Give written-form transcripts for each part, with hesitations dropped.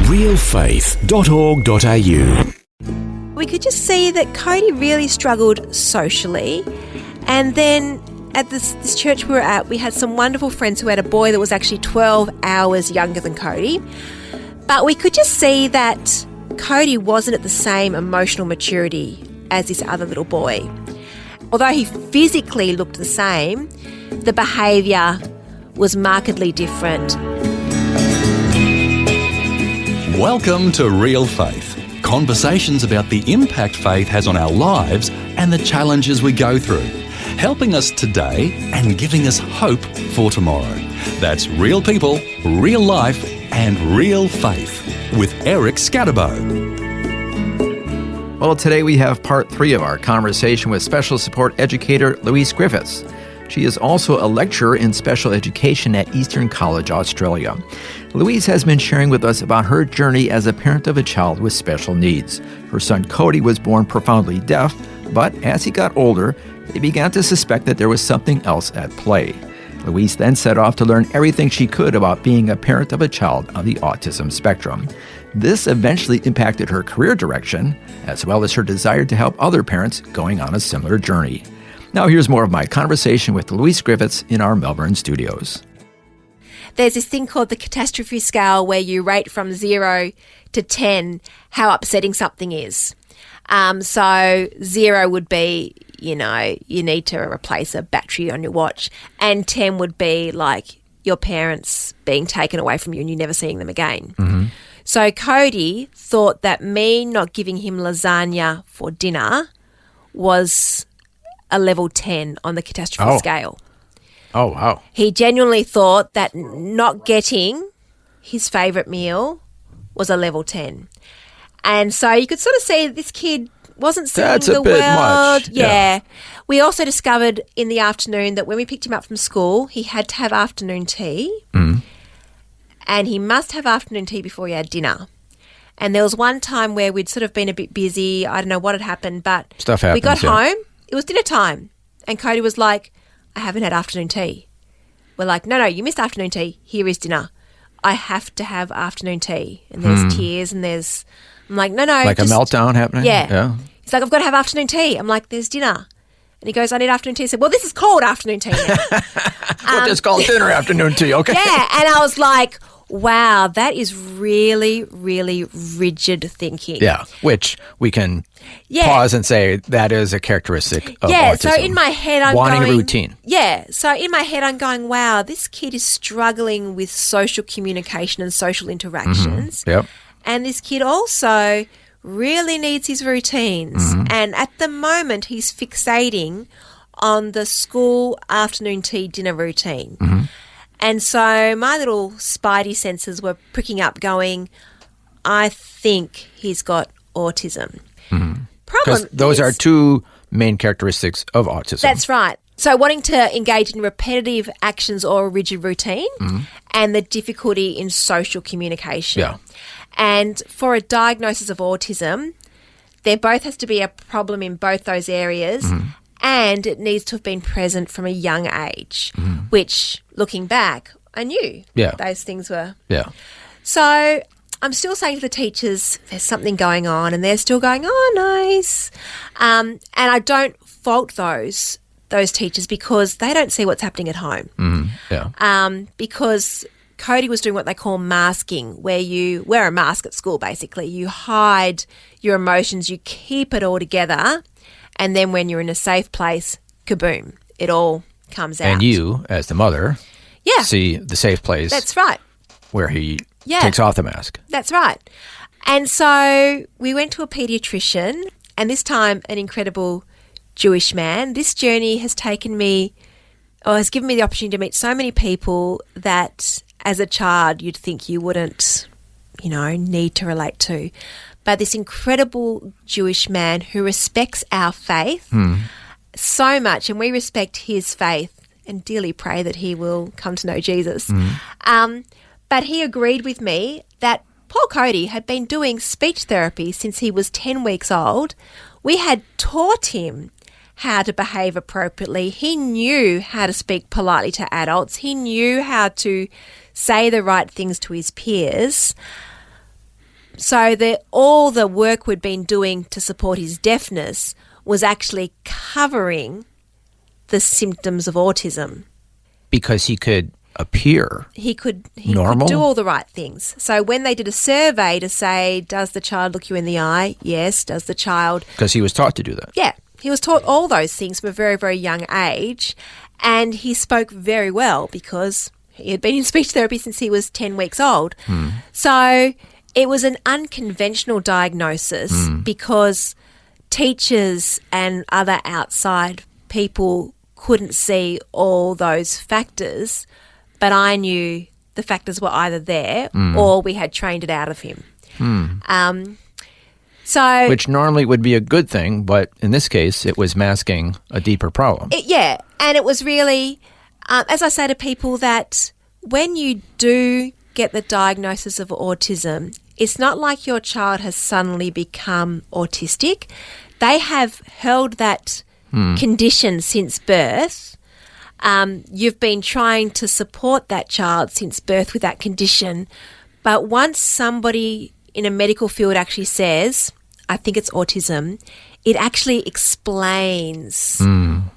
realfaith.org.au. We could just see that Cody really struggled socially. And then at this church we were at, we had some wonderful friends who had a boy that was actually 12 hours younger than Cody. But we could just see that Cody wasn't at the same emotional maturity as this other little boy. Although he physically looked the same, the behaviour was markedly different. Welcome to Real Faith. Conversations about the impact faith has on our lives and the challenges we go through. Helping us today and giving us hope for tomorrow. That's real people, real life and real faith with Eric Scatterbo. Well, today we have part 3 of our conversation with special support educator Louise Griffiths. She is also a lecturer in special education at Eastern College, Australia. Louise has been sharing with us about her journey as a parent of a child with special needs. Her son Cody was born profoundly deaf, but as he got older, they began to suspect that there was something else at play. Louise then set off to learn everything she could about being a parent of a child on the autism spectrum. This eventually impacted her career direction, as well as her desire to help other parents going on a similar journey. Now here's more of my conversation with Louise Griffiths in our Melbourne studios. There's this thing called the catastrophe scale where you rate from 0 to 10 how upsetting something is. So 0 would be, you need to replace a battery on your watch, and 10 would be like your parents being taken away from you and you never seeing them again. Mm-hmm. So Cody thought that me not giving him lasagna for dinner was a level 10 on the catastrophe scale. Oh, wow. He genuinely thought that not getting his favourite meal was a level 10. And so you could sort of see that this kid wasn't seeing That's the a bit world. much. Yeah. We also discovered in the afternoon that when we picked him up from school, he had to have afternoon tea. Mm. And he must have afternoon tea before he had dinner. And there was one time where we'd sort of been a bit busy. I don't know what had happened, but Stuff happens, we got home. It was dinner time. And Cody was like, I haven't had afternoon tea. We're like, no, you missed afternoon tea. Here is dinner. I have to have afternoon tea. And there's tears and there's... I'm like, no. Like a meltdown happening? Yeah. He's like, I've got to have afternoon tea. I'm like, there's dinner. And he goes, I need afternoon tea. I said, well, this is called afternoon tea now. It's called dinner afternoon tea, okay? Yeah, and I was like, wow, that is really, really rigid thinking. Yeah, which we can pause and say that is a characteristic of autism. So in my head I'm wanting going... a routine. Yeah, so in my head I'm going, wow, this kid is struggling with social communication and social interactions. Mm-hmm. Yep. And this kid also really needs his routines. Mm-hmm. And at the moment he's fixating on the school afternoon tea dinner routine. Mm-hmm. And so my little spidey senses were pricking up going, I think he's got autism. Mm-hmm. Because those are two main characteristics of autism. That's right. So wanting to engage in repetitive actions or a rigid routine and the difficulty in social communication. Yeah. And for a diagnosis of autism, there both has to be a problem in both those areas and it needs to have been present from a young age, which, looking back, I knew those things were. Yeah. So I'm still saying to the teachers, there's something going on, and they're still going, oh, nice. And I don't fault those teachers because they don't see what's happening at home. Because Cody was doing what they call masking, where you wear a mask at school, basically. You hide your emotions, you keep it all together, and then when you're in a safe place, kaboom, it all comes out. And you, as the mother, see the safe place. That's right. Where he takes off the mask. That's right. And so we went to a paediatrician, and this time an incredible Jewish man. This journey has taken me, or has given me the opportunity to meet so many people that as a child you'd think you wouldn't, need to relate to. But this incredible Jewish man who respects our faith so much, and we respect his faith and dearly pray that he will come to know Jesus. But he agreed with me that poor Cody had been doing speech therapy since he was 10 weeks old. We had taught him how to behave appropriately. He knew how to speak politely to adults. He knew how to say the right things to his peers. So all the work we'd been doing to support his deafness was actually covering the symptoms of autism. Because he could appear He could normal? do all the right things. So when they did a survey to say, does the child look you in the eye? Yes. Does the child... Because he was taught to do that. Yeah. He was taught all those things from a very, very young age. And he spoke very well because he had been in speech therapy since he was 10 weeks old. So it was an unconventional diagnosis because teachers and other outside people couldn't see all those factors, but I knew the factors were either there or we had trained it out of him. Which normally would be a good thing, but in this case, it was masking a deeper problem. And it was really, as I say to people, that when you do get the diagnosis of autism, it's not like your child has suddenly become autistic. They have held that condition since birth. You've been trying to support that child since birth with that condition. But once somebody in a medical field actually says, I think it's autism, it actually explains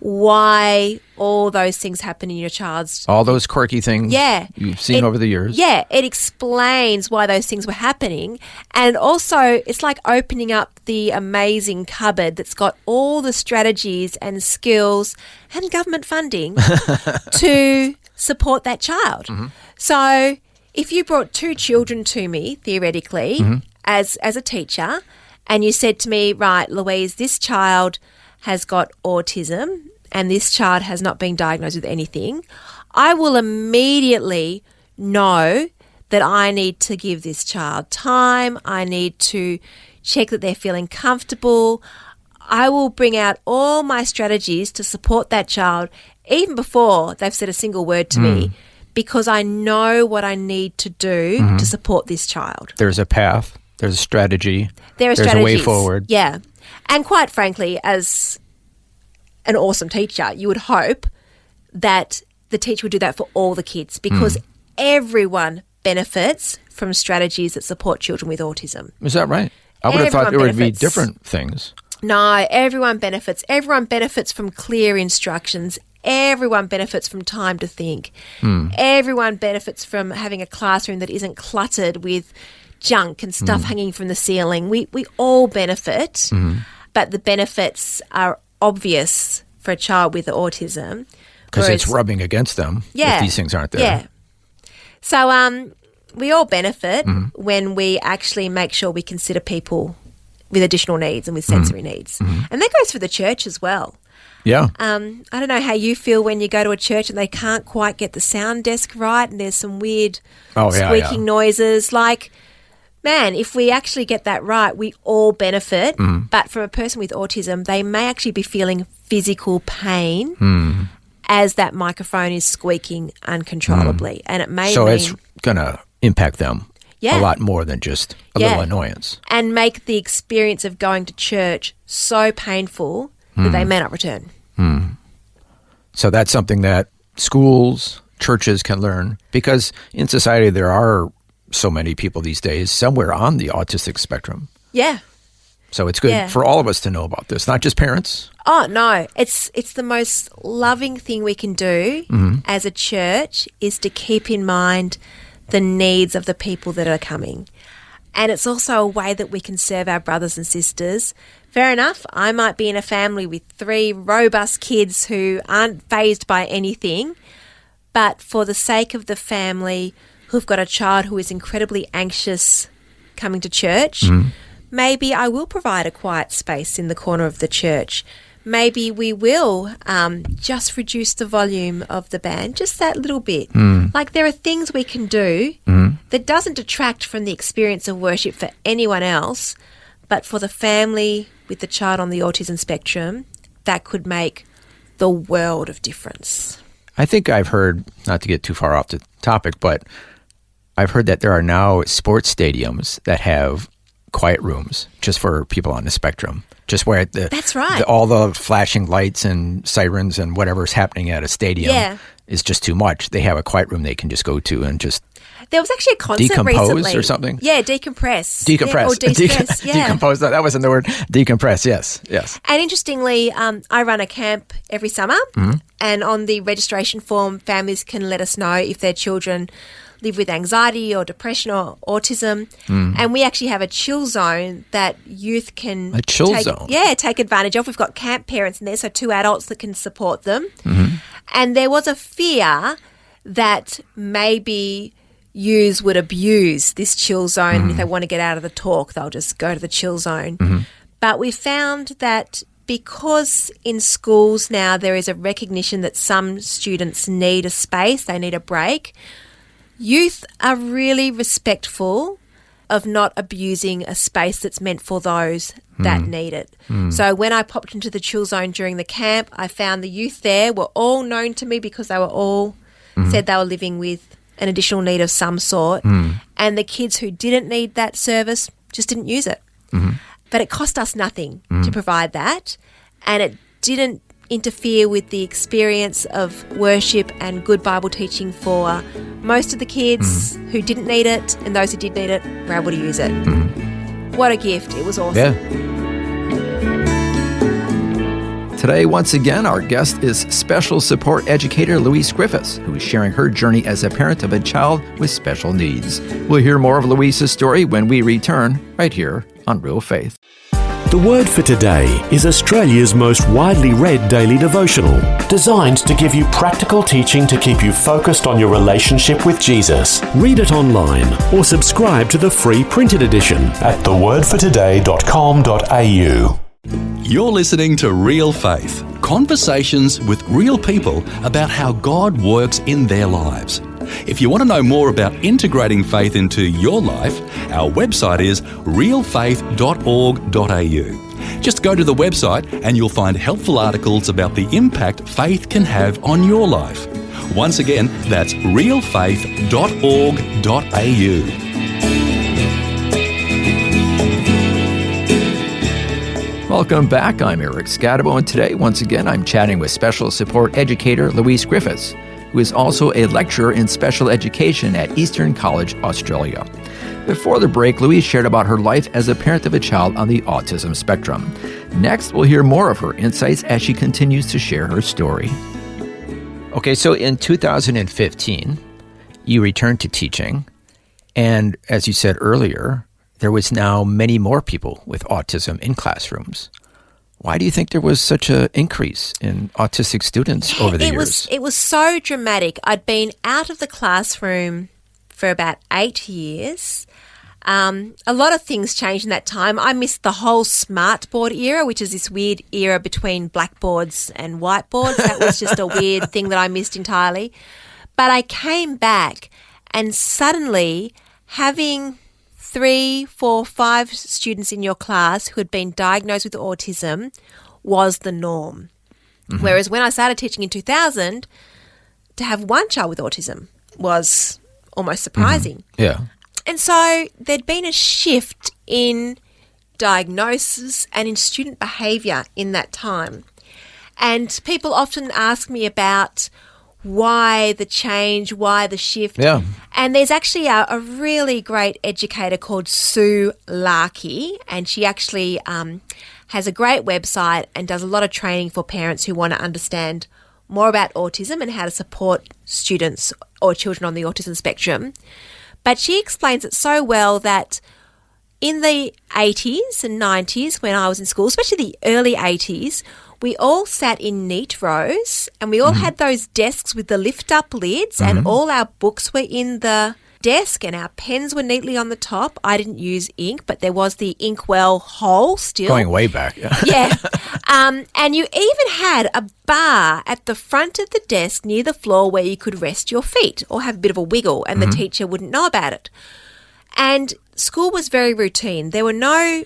why all those things happen in your child's... All those quirky things you've seen over the years. Yeah, it explains why those things were happening. And also, it's like opening up the amazing cupboard that's got all the strategies and skills and government funding to support that child. So if you brought 2 children to me, theoretically, as a teacher... and you said to me, right, Louise, this child has got autism and this child has not been diagnosed with anything, I will immediately know that I need to give this child time. I need to check that they're feeling comfortable. I will bring out all my strategies to support that child even before they've said a single word to me, because I know what I need to do to support this child. There's a path. There's a strategy. There's a way forward. Yeah. And quite frankly, as an awesome teacher, you would hope that the teacher would do that for all the kids, because everyone benefits from strategies that support children with autism. Is that right? I would have thought there would be different things. No, everyone benefits. Everyone benefits from clear instructions. Everyone benefits from time to think. Everyone benefits from having a classroom that isn't cluttered with junk and stuff hanging from the ceiling. We all benefit, but the benefits are obvious for a child with autism. Because it's rubbing against them if these things aren't there. Yeah. So we all benefit when we actually make sure we consider people with additional needs and with sensory needs. And that goes for the church as well. Yeah. I don't know how you feel when you go to a church and they can't quite get the sound desk right and there's some weird squeaking noises. Like, man, if we actually get that right, we all benefit. But from a person with autism, they may actually be feeling physical pain as that microphone is squeaking uncontrollably. And it may So mean, it's going to impact them a lot more than just a little annoyance. And make the experience of going to church so painful that they may not return. So that's something that schools, churches can learn, because in society there are so many people these days somewhere on the autistic spectrum. Yeah. So it's good for all of us to know about this, not just parents. Oh, no. It's the most loving thing we can do as a church is to keep in mind the needs of the people that are coming. And it's also a way that we can serve our brothers and sisters. Fair enough, I might be in a family with 3 robust kids who aren't fazed by anything, but for the sake of the family who've got a child who is incredibly anxious coming to church, maybe I will provide a quiet space in the corner of the church. Maybe we will just reduce the volume of the band, just that little bit. Like, there are things we can do that doesn't detract from the experience of worship for anyone else, but for the family with the child on the autism spectrum, that could make the world of difference. I think I've heard, not to get too far off the topic, but I've heard that there are now sports stadiums that have quiet rooms just for people on the spectrum, Just where That's right. all the flashing lights and sirens and whatever's happening at a stadium is just too much. They have a quiet room they can just go to and just there was actually a concert decompose recently. or something. Yeah, decompress. Decompress. Yeah, or de-stress. Yeah. Decompose. That wasn't the word. Decompress. Yes. And interestingly, I run a camp every summer, and on the registration form, families can let us know if their children live with anxiety or depression or autism. And we actually have a chill zone that youth can take advantage of. We've got camp parents in there, so 2 adults that can support them. And there was a fear that maybe youths would abuse this chill zone. If they want to get out of the talk, they'll just go to the chill zone. But we found that because in schools now there is a recognition that some students need a space, they need a break, youth are really respectful of not abusing a space that's meant for those that need it. So when I popped into the chill zone during the camp, I found the youth there were all known to me because they were all said they were living with an additional need of some sort. And the kids who didn't need that service just didn't use it. But it cost us nothing to provide that, and it didn't interfere with the experience of worship and good Bible teaching for most of the kids who didn't need it, and those who did need it were able to use it. What a gift. It was awesome. Yeah. Today, once again, our guest is Special Support Educator Louise Griffiths, who is sharing her journey as a parent of a child with special needs. We'll hear more of Louise's story when we return right here on Real Faith. The Word for Today is Australia's most widely read daily devotional, designed to give you practical teaching to keep you focused on your relationship with Jesus. Read it online or subscribe to the free printed edition at thewordfortoday.com.au. You're listening to Real Faith, conversations with real people about how God works in their lives. If you want to know more about integrating faith into your life, our website is realfaith.org.au. Just go to the website and you'll find helpful articles about the impact faith can have on your life. Once again, that's realfaith.org.au. Welcome back. I'm Eric Scadabo, and today, once again, I'm chatting with Special Support Educator Louise Griffiths, who is also a lecturer in special education at Eastern College, Australia. Before the break, Louise shared about her life as a parent of a child on the autism spectrum. Next, we'll hear more of her insights as she continues to share her story. Okay, so in 2015, you returned to teaching, and as you said earlier, there was now many more people with autism in classrooms. Why do you think there was such an increase in autistic students over the years? It was so dramatic. I'd been out of the classroom for about 8 years. A lot of things changed in that time. I missed the whole smartboard era, which is this weird era between blackboards and whiteboards. That was just a weird thing that I missed entirely. But I came back, and suddenly having 3, 4, 5 students in your class who had been diagnosed with autism was the norm. Whereas when I started teaching in 2000, to have one child with autism was almost surprising. Yeah. And so there'd been a shift in diagnosis and in student behaviour in that time. And people often ask me about why the change, why the shift. Yeah. And there's actually a really great educator called Sue Larkey, and she actually has a great website and does a lot of training for parents who want to understand more about autism and how to support students or children on the autism spectrum. But she explains it so well that in the 80s and 90s when I was in school, especially the early 80s, we all sat in neat rows and we all had those desks with the lift-up lids and all our books were in the desk and our pens were neatly on the top. I didn't use ink, but there was the inkwell hole still. Going way back. Yeah. And you even had a bar at the front of the desk near the floor where you could rest your feet or have a bit of a wiggle and the teacher wouldn't know about it. And school was very routine. There were no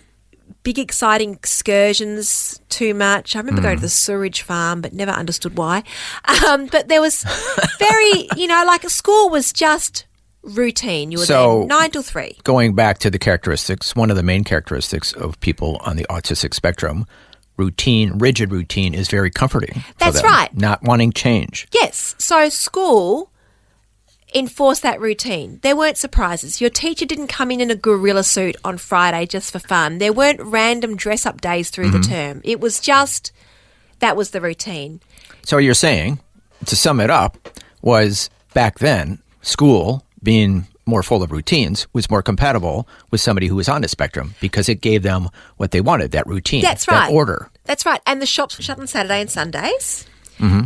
big exciting excursions too much. I remember going to the sewerage farm but never understood why. But there was very, like a school was just routine. You were So- there 9 till 3. Going back to the characteristics, one of the main characteristics of people on the autistic spectrum, rigid routine is very comforting for That's them, right. not wanting change. Yes. So school enforced that routine. There weren't surprises. Your teacher didn't come in a gorilla suit on Friday just for fun. There weren't random dress-up days through the term. It was just, that was the routine. So you're saying, to sum it up, was back then, school being more full of routines was more compatible with somebody who was on the spectrum because it gave them what they wanted, that routine, That's that right. order. That's right. And the shops were shut on Saturday and Sundays.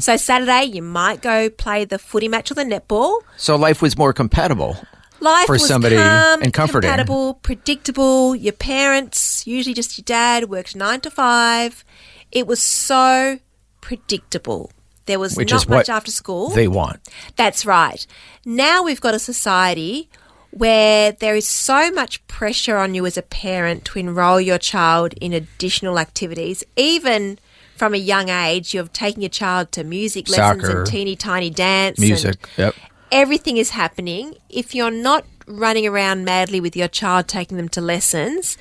So Saturday you might go play the footy match or the netball. So life was more compatible. Life For was somebody calm, and comforting. compatible, predictable. Your parents, usually just your dad, worked 9 to 5. It was so predictable. There was Which not is what much after school. They want. That's right. Now we've got a society where there is so much pressure on you as a parent to enrol your child in additional activities, even from a young age. You're taking your child to music lessons Soccer, and teeny tiny dance. Music, And yep. everything is happening. If you're not running around madly with your child taking them to lessons,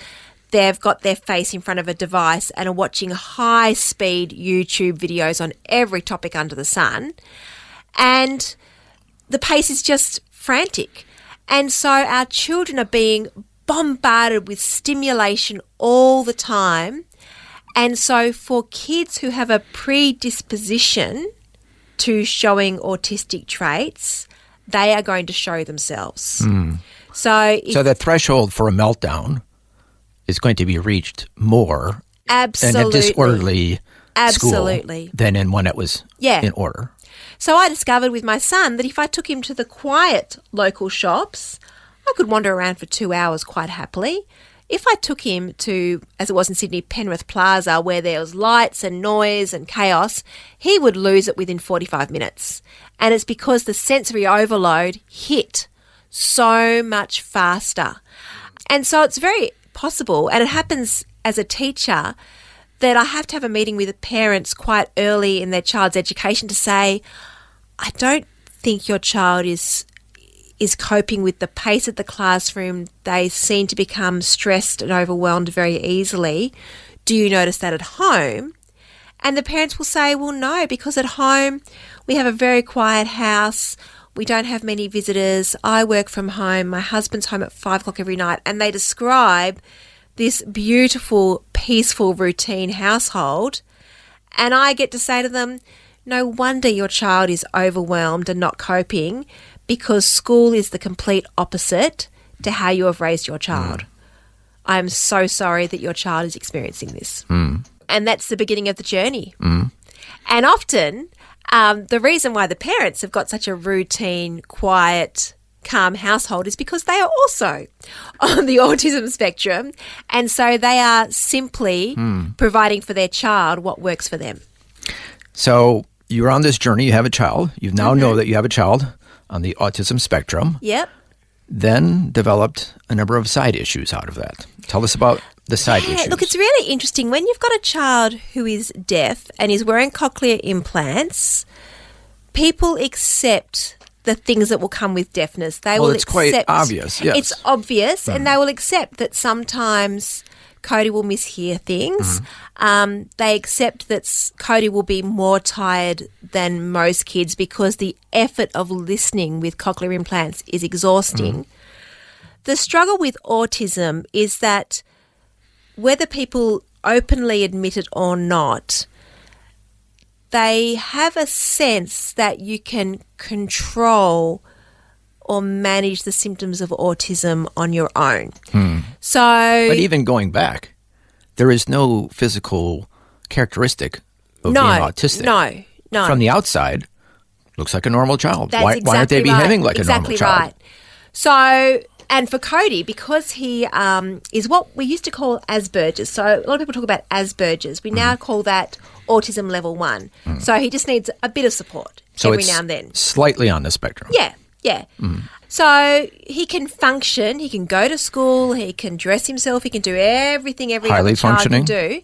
they've got their face in front of a device and are watching high-speed YouTube videos on every topic under the sun. And the pace is just frantic. And so our children are being bombarded with stimulation all the time. And so for kids who have a predisposition to showing autistic traits, they are going to show themselves. So So the threshold for a meltdown is going to be reached more in absolutely. a disorderly Absolutely. school than in one that was Yeah. in order. So I discovered with my son that if I took him to the quiet local shops, I could wander around for 2 hours quite happily. If I took him to, as it was in Sydney, Penrith Plaza, where there was lights and noise and chaos, he would lose it within 45 minutes. And it's because the sensory overload hit so much faster. And so it's very possible, and it happens as a teacher, that I have to have a meeting with the parents quite early in their child's education to say, I don't think your child is coping with the pace of the classroom. They seem to become stressed and overwhelmed very easily. Do you notice that at home? And the parents will say, well, no, because at home we have a very quiet house. We don't have many visitors. I work from home. My husband's home at 5 o'clock every night. And they describe this beautiful, peaceful, routine household. And I get to say to them, no wonder your child is overwhelmed and not coping, because school is the complete opposite to how you have raised your child. I am so sorry that your child is experiencing this. And that's the beginning of the journey. And often, the reason why the parents have got such a routine, quiet, calm household is because they are also on the autism spectrum. And so they are simply providing for their child what works for them. So you're on this journey. You have a child. You now know that you have a child on the autism spectrum. Yep. Then developed a number of side issues out of that. Tell us about the side issues. Look, it's really interesting. When you've got a child who is deaf and is wearing cochlear implants, people accept the things that will come with deafness. They will it's quite accept, obvious, yes. It's obvious, and they will accept that sometimes Cody will mishear things. They accept that Cody will be more tired than most kids because the effort of listening with cochlear implants is exhausting. The struggle with autism is that whether people openly admit it or not, they have a sense that you can control or manage the symptoms of autism on your own. So, But even going back, there is no physical characteristic of no, being autistic. No. From the outside, looks like a normal child. That's Why aren't they exactly behaving right. like a normal Exactly child? right. So, and for Cody, because he is what we used to call Asperger's. So a lot of people talk about Asperger's. We now call that autism level 1. So he just needs a bit of support So every it's now and then. slightly on the spectrum. Yeah. So he can function, he can go to school, he can dress himself, he can do everything every Highly other child functioning. can do.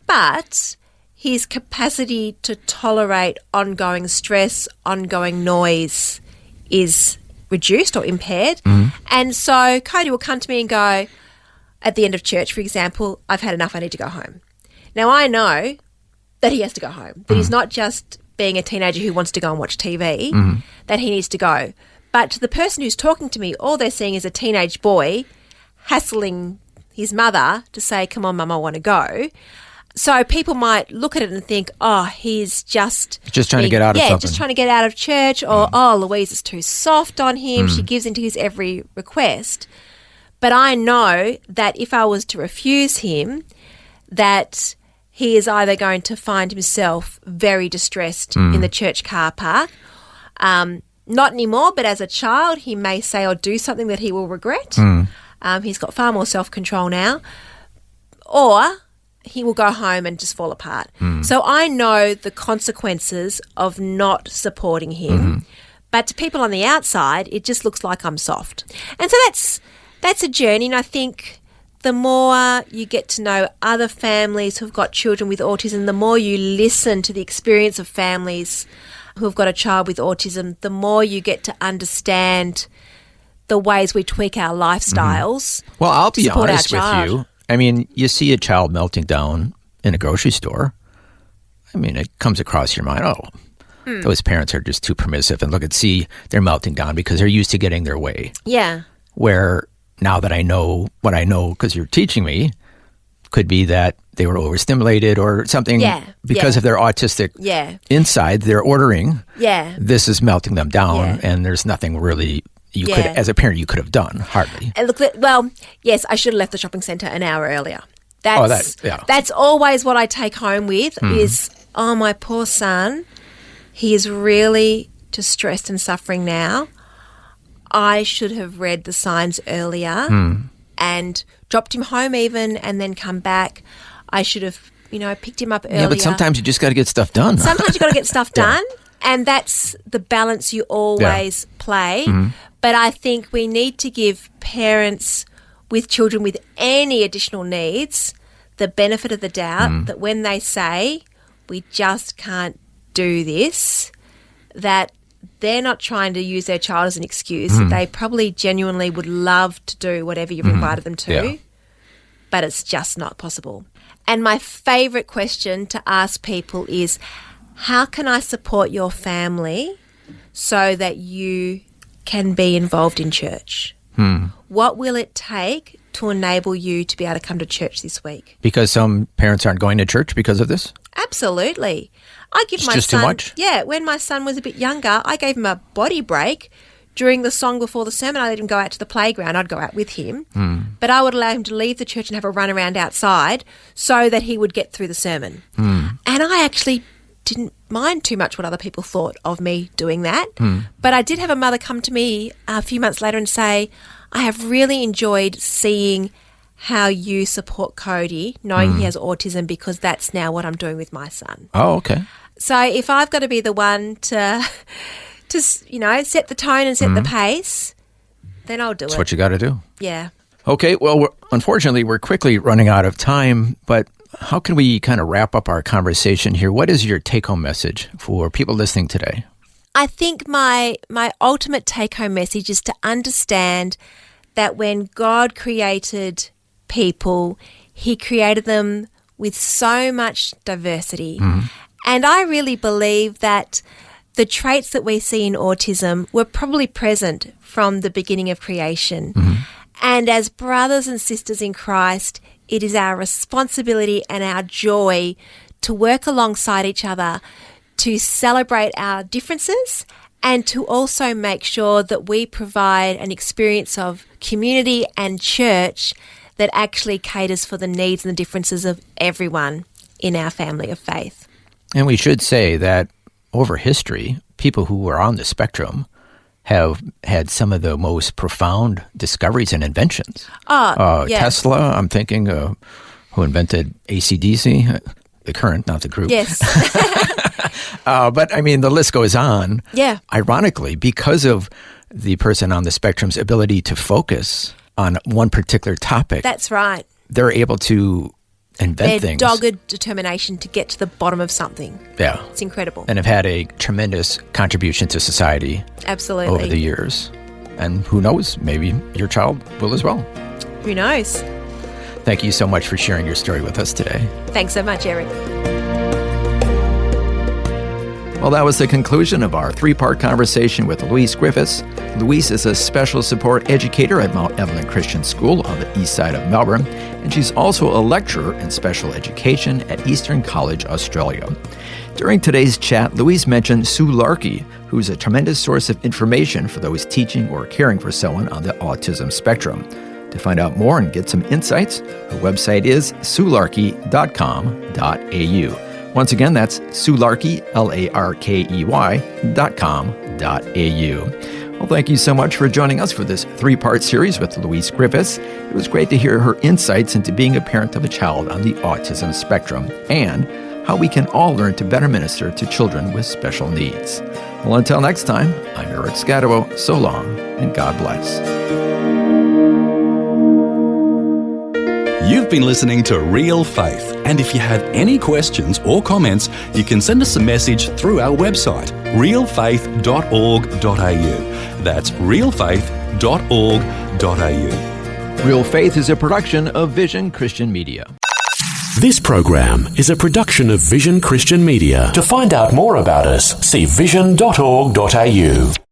But his capacity to tolerate ongoing stress, ongoing noise is reduced or impaired. And so Cody will come to me and go, at the end of church, for example, I've had enough, I need to go home. Now, I know that he has to go home, that he's not just being a teenager who wants to go and watch TV, that he needs to go. But to the person who's talking to me, all they're seeing is a teenage boy hassling his mother to say, come on, Mum, I want to go. So people might look at it and think, oh, he's just trying to get out of something. Yeah, just trying to get out of church, or, oh, Louise is too soft on him. She gives into his every request. But I know that if I was to refuse him, that he is either going to find himself very distressed in the church car park. Not anymore, but as a child, he may say or do something that he will regret. He's got far more self-control now. Or he will go home and just fall apart. So I know the consequences of not supporting him. But to people on the outside, it just looks like I'm soft. And so that's a journey. And I think the more you get to know other families who've got children with autism, the more you listen to the experience of families who've got a child with autism, the more you get to understand the ways we tweak our lifestyles. Well, I'll be support honest our with child. you. I mean, you see a child melting down in a grocery store. I mean, it comes across your mind, those parents are just too permissive. And they're melting down because they're used to getting their way. Yeah. Where now that I know what I know because you're teaching me, could be that they were overstimulated or something because of their autistic inside, they're ordering. Yeah. This is melting them down, and there's nothing really you could, as a parent, you could have done, hardly. And look, well, yes, I should have left the shopping centre an hour earlier. That's always what I take home with is, oh, my poor son, he is really distressed and suffering now. I should have read the signs earlier and dropped him home even and then come back. I should have, picked him up earlier. Yeah, but sometimes you just got to get stuff done. Sometimes you got to get stuff done. And that's the balance you always play. But I think we need to give parents with children with any additional needs the benefit of the doubt that when they say, we just can't do this, that they're not trying to use their child as an excuse. They probably genuinely would love to do whatever you've invited them to, but it's just not possible. And my favourite question to ask people is, how can I support your family so that you can be involved in church? What will it take to enable you to be able to come to church this week? Because some parents aren't going to church because of this? Absolutely. I give my just son, too much? Yeah, when my son was a bit younger, I gave him a body break. During the song before the sermon, I let him go out to the playground. I'd go out with him. But I would allow him to leave the church and have a run around outside so that he would get through the sermon. And I actually didn't mind too much what other people thought of me doing that. But I did have a mother come to me a few months later and say, I have really enjoyed seeing how you support Cody, knowing he has autism, because that's now what I'm doing with my son. Oh, okay. So if I've got to be the one to set the tone and set the pace, then I'll do it. That's what you got to do. Yeah. Okay, well, unfortunately, we're quickly running out of time, but how can we kind of wrap up our conversation here? What is your take-home message for people listening today? I think my ultimate take-home message is to understand that when God created people, he created them with so much diversity. And I really believe that the traits that we see in autism were probably present from the beginning of creation. And as brothers and sisters in Christ, it is our responsibility and our joy to work alongside each other, to celebrate our differences, and to also make sure that we provide an experience of community and church that actually caters for the needs and the differences of everyone in our family of faith. And we should say that over history, people who were on the spectrum have had some of the most profound discoveries and inventions. Tesla, I'm thinking, who invented AC/DC, the current, not the group. Yes. But, I mean, the list goes on. Yeah. Ironically, because of the person on the spectrum's ability to focus on one particular topic. That's right. They're able to invent things. Their dogged determination to get to the bottom of something. Yeah. It's incredible. And have had a tremendous contribution to society. Absolutely. Over the years. And who knows, maybe your child will as well. Who knows? Thank you so much for sharing your story with us today. Thanks so much, Eric. Well, that was the conclusion of our three-part conversation with Louise Griffiths. Louise is a special support educator at Mount Evelyn Christian School on the east side of Melbourne, and she's also a lecturer in special education at Eastern College, Australia. During today's chat, Louise mentioned Sue Larkey, who's a tremendous source of information for those teaching or caring for someone on the autism spectrum. To find out more and get some insights, her website is suelarkey.com.au. Once again, that's suelarkey, LARKEY.com.au. Well, thank you so much for joining us for this three-part series with Louise Griffiths. It was great to hear her insights into being a parent of a child on the autism spectrum and how we can all learn to better minister to children with special needs. Well, until next time, I'm Eric Scatterbo. So long, and God bless. You've been listening to Real Faith, and if you have any questions or comments, you can send us a message through our website, realfaith.org.au. That's realfaith.org.au. Real Faith is a production of Vision Christian Media. This program is a production of Vision Christian Media. To find out more about us, see vision.org.au.